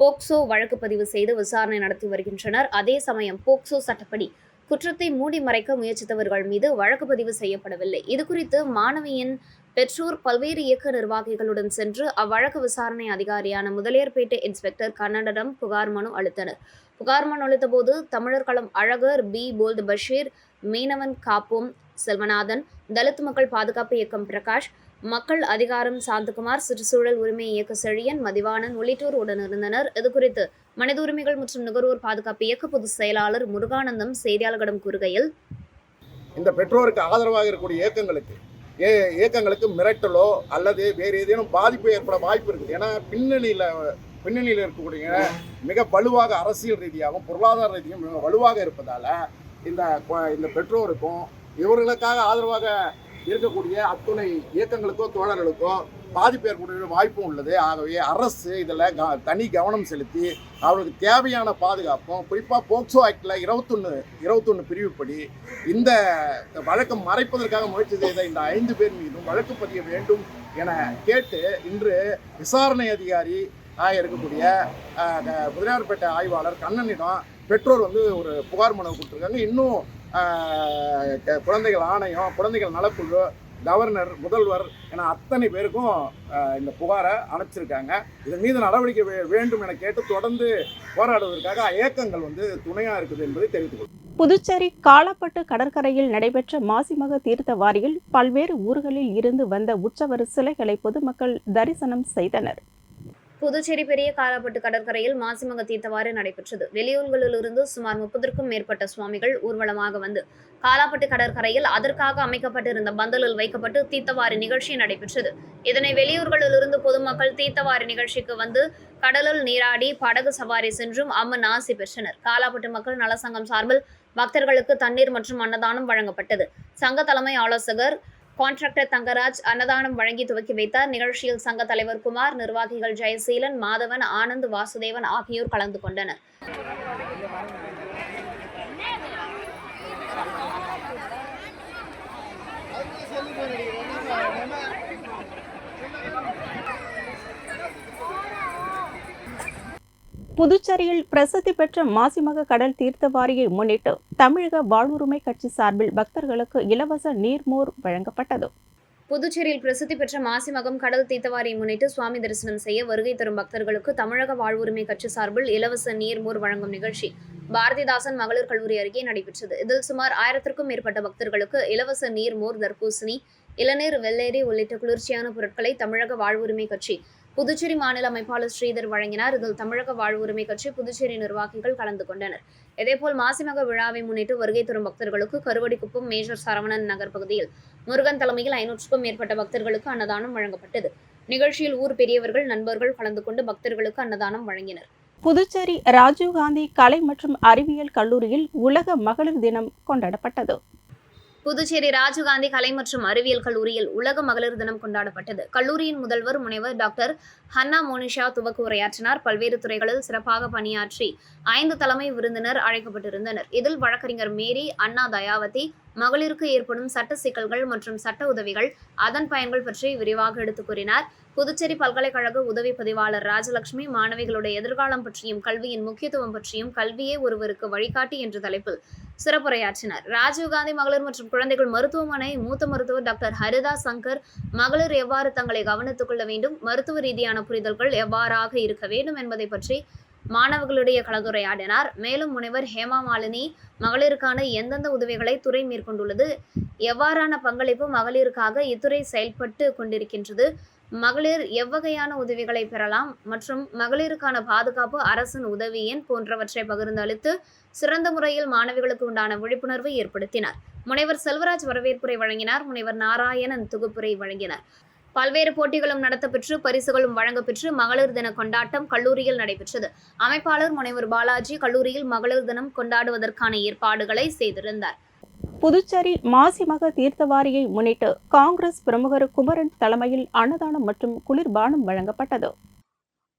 போக்சோ வழக்கு பதிவு செய்து விசாரணை நடத்தி வருகின்றனர். அதே சமயம் போக்சோ சட்டப்படி குற்றத்தை மூடி மறைக்க முயற்சித்தவர்கள் மீது வழக்கு பதிவு செய்யப்படவில்லை. இதுகுறித்து மாணவியின் பெற்றோர் பல்வேறு இயக்க நிர்வாகிகளுடன் சென்று அவ்வழக்கு விசாரணை அதிகாரியான முதலியார்பேட்டை இன்ஸ்பெக்டர் கண்ணனிடம் புகார் மனு அளித்தனர். புகார் மனு அளித்தபோது தமிழர் களம் அழகர், பி போல்ட் பஷீர், மீனவன் காப்போம் செல்வநாதன், தலித் மக்கள் பாதுகாப்பு இயக்கம் பிரகாஷ், மக்கள் அதிகாரம் சாந்தகுமார், சுற்றுச்சூழல் உரிமை இயக்க செழியன், மதிவாணன் உள்ளிட்டோர் உடனிருந்தனர். இதுகுறித்து மனித உரிமைகள் மற்றும் நுகர்வோர் பாதுகாப்பு இயக்க பொதுச் செயலாளர் முருகானந்தம் செய்தியாளர்களிடம் கூறுகையில், இந்த பெற்றோருக்கு ஆதரவாக இருக்கக்கூடிய இயக்கங்களுக்கு மிரட்டலோ அல்லது வேறு ஏதேனும் பாதிப்பு ஏற்பட வாய்ப்பு இருக்குது. ஏன்னா பின்னணியில் இருக்கக்கூடிய மிக வலுவாக அரசியல் ரீதியாகவும் பொருளாதார ரீதியும் மிக வலுவாக இருப்பதால் இந்த பெற்றோருக்கும் இவர்களுக்காக ஆதரவாக இருக்கக்கூடிய அத்துணை இயக்கங்களுக்கோ தோழர்களுக்கோ பாதிப்பு ஏற்பட வாய்ப்பும் உள்ளது. ஆகவே அரசு இதில் தனி கவனம் செலுத்தி அவர்களுக்கு தேவையான பாதுகாப்பும், குறிப்பாக போக்சோ ஆக்டில் 21 பிரிவுப்படி இந்த வழக்கம் மறைப்பதற்காக முயற்சி செய்த இந்த 5 பேர் மீதும் வழக்கு பதிய வேண்டும் என கேட்டு இன்று விசாரணை அதிகாரி இருக்கக்கூடிய முதலியார்பேட்டை ஆய்வாளர் கண்ணனிடம் பெற்றோர் வந்து ஒரு புகார் மனு கொடுத்துருக்காங்க. இன்னும் குழந்தைகள் ஆணையம், குழந்தைகள் நலக்குழு, கவர்னர், முதல்வர் என அத்தனை பேருக்கும் இந்த புகாரை அனுப்பிச்சிருக்காங்க. இதன் மீது நடவடிக்கை வேண்டும் என கேட்டு தொடர்ந்து போராடுவதற்காக இயக்கங்கள் வந்து துணையாக இருக்குது என்பதை தெரிவித்துக் கொள்கிறேன். புதுச்சேரி காலாப்பட்டு கடற்கரையில் நடைபெற்ற மாசிமக தீர்த்த வாரியில் பல்வேறு ஊர்களில் இருந்து வந்த உற்சவர் சிலைகளை பொதுமக்கள் தரிசனம் செய்தனர். புதுச்சேரி பெரிய காலாப்பட்டு கடற்கரையில் மாசிமக தீர்த்தவாரி நடைபெற்றது. வெளியூர்களிலிருந்து சுமார் 30க்கும் மேற்பட்ட சுவாமிகள் ஊர்வலமாக வந்து காலாப்பட்டு கடற்கரையில் அதற்காக அமைக்கப்பட்டிருந்த பந்தலில் வைக்கப்பட்டு தீர்த்தவாரி நிகழ்ச்சி நடைபெற்றது. இதனை வெளியூர்களிலிருந்து பொதுமக்கள் தீர்த்தவாரி நிகழ்ச்சிக்கு வந்து கடலில் நீராடி படகு சவாரி சென்றும் அம்மன் ஆசி பெற்றனர். காலாப்பட்டு மக்கள் நலசங்கம் சார்பில் பக்தர்களுக்கு தண்ணீர் மற்றும் அன்னதானம் வழங்கப்பட்டது. சங்க தலைமை ஆலோசகர் கான்ட்ராக்டர் தங்கராஜ் அன்னதானம் வழங்கி துவக்கி வைத்தார். நிகழ்ச்சியில் சங்க தலைவர் குமார், நிர்வாகிகள் ஜெயசீலன், மாதவன், ஆனந்த், வாசுதேவன் ஆகியோர் கலந்து கொண்டனர். புதுச்சேரியில் பிரசித்தி பெற்ற மாசிமக கடல் தீர்த்தவாரியை முன்னிட்டு தமிழக வாழ்வுரிமை கட்சி சார்பில் பக்தர்களுக்கு இலவச நீர்மோர் வழங்கப்பட்டது. புதுச்சேரியில் பிரசித்தி பெற்ற மாசிமகம் கடல் தீர்த்தவாரியை முன்னிட்டு சுவாமி தரிசனம் செய்ய வருகை தரும் பக்தர்களுக்கு தமிழக வாழ்வுரிமை கட்சி சார்பில் இலவச நீர்மோர் வழங்கும் நிகழ்ச்சி பாரதிதாசன் மகளிர் கல்லூரி அருகே நடைபெற்றது. இதில் சுமார் 1000க்கும் மேற்பட்ட பக்தர்களுக்கு இலவச நீர்மோர், தர்பூசணி, இளநீர், வெள்ளேரி உள்ளிட்ட குளிர்ச்சியான பொருட்களை தமிழக வாழ்வுரிமை கட்சி புதுச்சேரி மாநில அமைப்பாளர் ஸ்ரீதர் வழங்கினார். இதில் தமிழக வாழ்வுரிமை கட்சி புதுச்சேரி நிர்வாகிகள் கலந்து கொண்டனர். இதேபோல் மாசிமக விழாவை முன்னிட்டு வருகை தரும் பக்தர்களுக்கு கருவடிக்குப்பம் மேஜர் சரவணன் நகர் பகுதியில் முருகன் தலைமையில் 500க்கும் மேற்பட்ட பக்தர்களுக்கு அன்னதானம் வழங்கப்பட்டது. நிகழ்ச்சியில் ஊர் பெரியவர்கள், நண்பர்கள் கலந்து கொண்டு பக்தர்களுக்கு அன்னதானம் வழங்கினர். புதுச்சேரி ராஜீவ்காந்தி கலை மற்றும் அறிவியல் கல்லூரியில் உலக மகளிர் தினம் கொண்டாடப்பட்டது. புதுச்சேரி ராஜீவ்காந்தி கலை மற்றும் அறிவியல் கல்லூரியில் உலக மகளிர் தினம் கொண்டாடப்பட்டது. கல்லூரியின் முதல்வர் முனைவர் டாக்டர் ஹன்னா மோனிஷா துவக்க உரையாற்றினார். பல்வேறு துறைகளில் சிறப்பாக பணியாற்றி 5 தலைமை விருந்தினர் அழைக்கப்பட்டிருந்தனர். இதில் வழக்கறிஞர் மேரி, அண்ணா தயாவதி, மகளிருக்கு ஏற்படும் சட்ட சிக்கல்கள் மற்றும் சட்ட உதவிகள், அதன் பயன்கள் பற்றி விரிவாக எடுத்துக் கூறினார். புதுச்சேரி பல்கலைக்கழக உதவி பதிவாளர் ராஜலட்சுமி மாணவிகளுடைய எதிர்காலம் பற்றியும் கல்வியின் முக்கியத்துவம் பற்றியும் கல்வியே ஒருவருக்கு வழிகாட்டி என்ற தலைப்பில் சிறப்புரையாற்றினார். ராஜீவ்காந்தி மகளிர் மற்றும் குழந்தைகள் மருத்துவமனை மூத்த மருத்துவர் டாக்டர் ஹரிதா சங்கர் மகளிர் எவ்வாறு தங்களை கவனித்துக் கொள்ள வேண்டும், மருத்துவ ரீதியான புரிதல்கள் எவ்வாறாக இருக்க வேண்டும் என்பதை பற்றி மாணவர்களுடைய கலந்துரையாடினார். மேலும் முனைவர் ஹேமா மாலினி மகளிருக்கான எந்தெந்த உதவிகளை துறை மேற்கொண்டுள்ளது, எவ்வாறான பங்களிப்பு மகளிருக்காக இத்துறை செயல்பட்டு கொண்டிருக்கின்றது, மகளிர் எவ்வகையான உதவிகளை பெறலாம் மற்றும் மகளிருக்கான பாதுகாப்பு அரசின் உதவி எண் போன்றவற்றை பகிர்ந்தளித்து சிறந்த முறையில் மாணவிகளுக்கு உண்டான விழிப்புணர்வை ஏற்படுத்தினார். முனைவர் செல்வராஜ் வரவேற்புரை வழங்கினார். முனைவர் நாராயணன் தொகுப்புரை வழங்கினார். பல்வேறு போட்டிகளும் நடத்தப்பெற்று பரிசுகளும் வழங்கப்பெற்று மகளிர் தின கொண்டாட்டம் கல்லூரியில் நடைபெற்றது. அமைப்பாளர் முனைவர் பாலாஜி கல்லூரியில் மகளிர் தினம் கொண்டாடுவதற்கான ஏற்பாடுகளை செய்திருந்தார். புதுச்சேரி மாசிமக தீர்த்தவாரியை முன்னிட்டு காங்கிரஸ் பிரமுகர் குமரன் தலைமையில் அன்னதானம் மற்றும் குளிர்பானம் வழங்கப்பட்டது.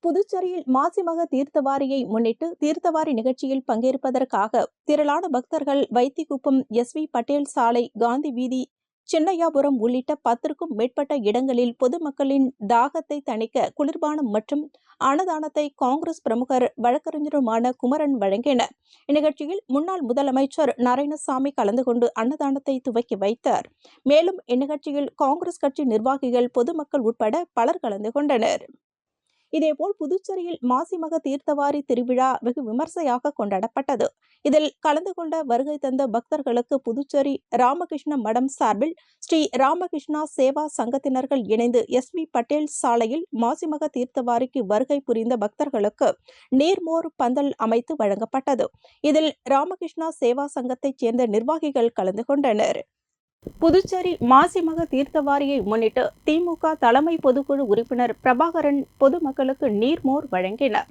புதுச்சேரியில் மாசிமக தீர்த்தவாரியை முன்னிட்டு தீர்த்தவாரி நிகழ்ச்சியில் பங்கேற்பதற்காக திரளான பக்தர்கள் வைத்திக்குப்பம் SV பட்டேல் சாலை, காந்தி வீதி, சின்னையாபுரம் உள்ளிட்ட 10க்கும் மேற்பட்ட இடங்களில் பொதுமக்களின் தாகத்தை தணிக்க குளிர்பானம் மற்றும் அன்னதானத்தை காங்கிரஸ் பிரமுகர் வழக்கறிஞருமான குமரன் வழங்கினர். இந்நிகழ்ச்சியில் முன்னாள் முதலமைச்சர் நாராயணசாமி கலந்து கொண்டு அன்னதானத்தை துவக்கி வைத்தார். மேலும் இந்நிகழ்ச்சியில் காங்கிரஸ் கட்சி நிர்வாகிகள், பொதுமக்கள் உட்பட பலர் கலந்து கொண்டனர். இதேபோல் புதுச்சேரியில் மாசிமக தீர்த்தவாரி திருவிழா வெகு விமர்சையாக கொண்டாடப்பட்டது. இதில் கலந்து கொண்ட வருகை தந்த பக்தர்களுக்கு புதுச்சேரி ராமகிருஷ்ண மடம் சார்பில் ஸ்ரீ ராமகிருஷ்ணா சேவா சங்கத்தினர்கள் இணைந்து SV பட்டேல் சாலையில் மாசிமக தீர்த்தவாரிக்கு வருகை புரிந்த பக்தர்களுக்கு நீர்மோர் பந்தல் அமைத்து வழங்கப்பட்டது. இதில் ராமகிருஷ்ணா சேவா சங்கத்தைச் சேர்ந்த நிர்வாகிகள் கலந்து கொண்டனர். புதுச்சேரி மாசிமக தீர்த்தவாரியை முன்னிட்டு திமுக தலைமை பொதுக்குழு உறுப்பினர் பிரபாகரன் பொதுமக்களுக்கு நீர்மோர் வழங்கினார்.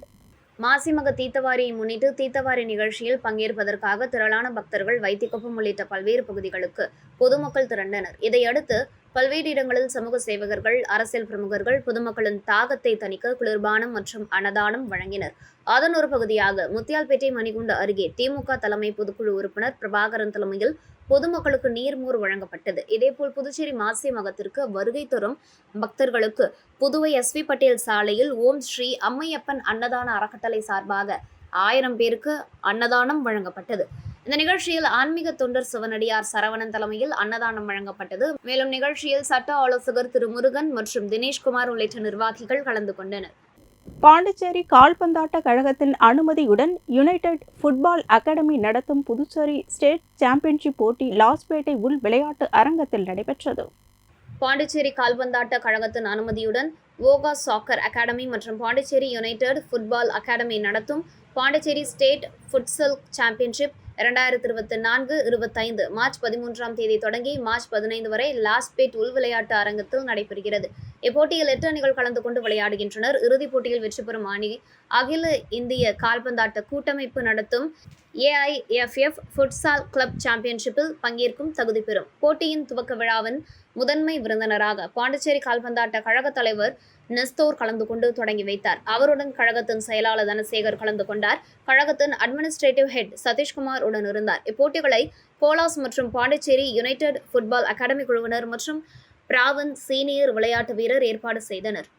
மாசிமக தீர்த்தவாரியை முன்னிட்டு தீர்த்தவாரி நிகழ்ச்சியில் பங்கேற்பதற்காக திரளான பக்தர்கள் வைத்திக்குப்பம் உள்ளிட்ட பல்வேறு பகுதிகளுக்கு பொதுமக்கள் திரண்டனர். இதையடுத்து பல்வேறு இடங்களில் சமூக சேவகர்கள், அரசியல் பிரமுகர்கள் பொதுமக்களின் தாகத்தை தணிக்க குளிர்பானம் மற்றும் அன்னதானம் வழங்கினர். அதன் ஒரு பகுதியாக முத்தியால்பேட்டை மணிகுண்டு அருகே திமுக தலைமை பொதுக்குழு உறுப்பினர் பிரபாகரன் தலைமையில் பொதுமக்களுக்கு நீர்மோர் வழங்கப்பட்டது. இதேபோல் புதுச்சேரி மாசிமகத்திற்கு வருகை தரும் பக்தர்களுக்கு புதுவை SV பட்டேல் சாலையில் ஓம் ஸ்ரீ அம்மையப்பன் அன்னதான அறக்கட்டளை சார்பாக 1000 பேருக்கு அன்னதானம் வழங்கப்பட்டது. இந்த நிகழ்ச்சியில் ஆன்மீக தொண்டர் சிவனடியார் சரவணன் தலைமையில் அன்னதானம் வழங்கப்பட்டது. மேலும் நிகழ்ச்சியில் சட்ட ஆலோசகர் திரு முருகன் மற்றும் தினேஷ்குமார் உள்ளிட்ட நிர்வாகிகள் கலந்து கொண்டனர். பாண்டிச்சேரி கால்பந்தாட்ட கழகத்தின் அனுமதியுடன் யுனைடெட் ஃபுட்பால் அகாடமி நடத்தும் புதுச்சேரி ஸ்டேட் சாம்பியன்ஷிப் போட்டி லாஸ்பேட்டை உள் விளையாட்டு அரங்கத்தில் நடைபெற்றது. பாண்டிச்சேரி கால்பந்தாட்ட கழகத்தின் அனுமதியுடன் வோகா சாக்கர் அகாடமி மற்றும் பாண்டிச்சேரி யுனைடெட் ஃபுட்பால் அகாடமி நடத்தும் Pondicherry state futsal championship 2024-25 March 13ஆம் தேதி தொடங்கி மார்ச் 15 வரை லாஸ்பேட் உள் விளையாட்டு அரங்கத்தில் நடைபெறுகிறது. இப்போட்டியில் 8 அணிகள் கலந்து கொண்டு விளையாடுகின்றனர். இறுதிப் போட்டியில் வெற்றி பெறும் அணி அகில இந்திய கால்பந்தாட்ட கூட்டமைப்பு நடத்தும் AIFF ஃபுட்சால் கிளப் சாம்பியன்ஷிப்பில் பங்கேற்கும் தகுதி பெறும். போட்டியின் துவக்க விழாவின் முதன்மை விருந்தினராக பாண்டிச்சேரி கால்பந்தாட்ட கழக தலைவர் நெஸ்தோர் கலந்து கொண்டு தொடங்கி வைத்தார். அவருடன் கழகத்தின் செயலாளர் தனசேகர் கலந்து கொண்டார். கழகத்தின் அட்மினிஸ்ட்ரேட்டிவ் ஹெட் சதீஷ்குமார் உடன் இருந்தார். இப்போட்டிகளை கோலாஸ் மற்றும் பாண்டிச்சேரி யுனைடெட் ஃபுட்பால் அகாடமி குழுவினர் மற்றும் பிராவின் சீனியர் விளையாட்டு வீரர் ஏற்பாடு செய்தனர்.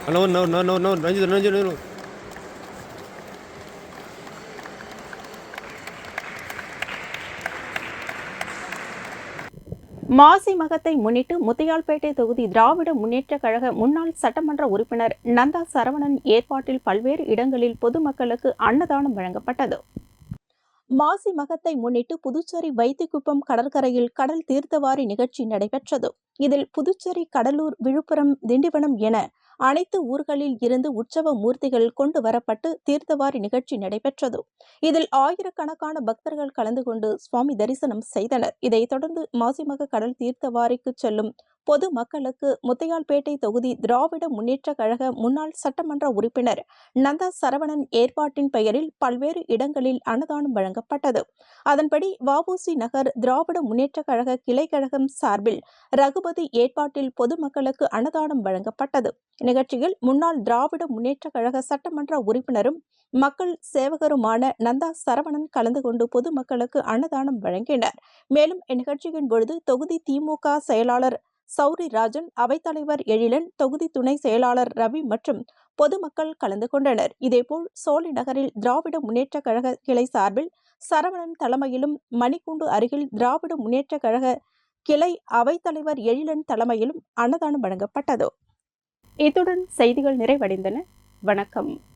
No, Ranjit. மாசி மகத்தை முன்னிட்டு முத்தியால்பேட்டை தொகுதி திராவிட முன்னேற்றக் கழக முன்னாள் சட்டமன்ற உறுப்பினர் நந்தா சரவணன் ஏற்பாட்டில் பல்வேறு இடங்களில் பொதுமக்களுக்கு அன்னதானம் வழங்கப்பட்டது. மாசி மகத்தை முன்னிட்டு புதுச்சேரி வைத்திக்குப்பம் கடற்கரையில் கடல் தீர்த்தவாரி நிகழ்ச்சி நடைபெற்றது. இதில் புதுச்சேரி, கடலூர், விழுப்புரம், திண்டிவனம் என அனைத்து ஊர்களில் இருந்து உற்சவ மூர்த்திகள் கொண்டு வரப்பட்டு தீர்த்தவாரி நிகழ்ச்சி நடைபெற்றது. இதில் ஆயிரக்கணக்கான பக்தர்கள் கலந்து கொண்டு சுவாமி தரிசனம் செய்தனர். இதைத் தொடர்ந்து மாசிமக கடல் தீர்த்தவாரிக்கு செல்லும் பொது மக்களுக்கு முத்தையால்பேட்டை தொகுதி திராவிட முன்னேற்றக் கழக முன்னாள் சட்டமன்ற உறுப்பினர் நந்தா சரவணன் ஏற்பாட்டின் பெயரில் பல்வேறு இடங்களில் அன்னதானம் வழங்கப்பட்டது. அதன்படி வஉசி நகர் திராவிட முன்னேற்றக் கழக கிளை கழகம் சார்பில் ரகுபதி ஏற்பாட்டில் பொதுமக்களுக்கு அன்னதானம் வழங்கப்பட்டது. நிகழ்ச்சியில் முன்னாள் திராவிட முன்னேற்றக் கழக சட்டமன்ற உறுப்பினரும் மக்கள் சேவகருமான நந்தா சரவணன் கலந்து கொண்டு பொதுமக்களுக்கு அன்னதானம் வழங்கினர். மேலும் இந்நிகழ்ச்சியின் பொழுது தொகுதி திமுக செயலாளர் சௌரி ராஜன், அவைத்தலைவர் எழிலன், தொகுதி துணை செயலாளர் ரவி மற்றும் பொதுமக்கள் கலந்து கொண்டனர். இதேபோல் சோலை நகரில் திராவிட முன்னேற்றக் கழக கிளை சார்பில் சரவணன் தலைமையிலும், மணிக்கூண்டு அருகில் திராவிட முன்னேற்றக் கழக கிளை அவைத்தலைவர் எழிலன் தலைமையிலும் அன்னதானம் வழங்கப்பட்டது. இத்துடன் செய்திகள் நிறைவடைந்தன. வணக்கம்.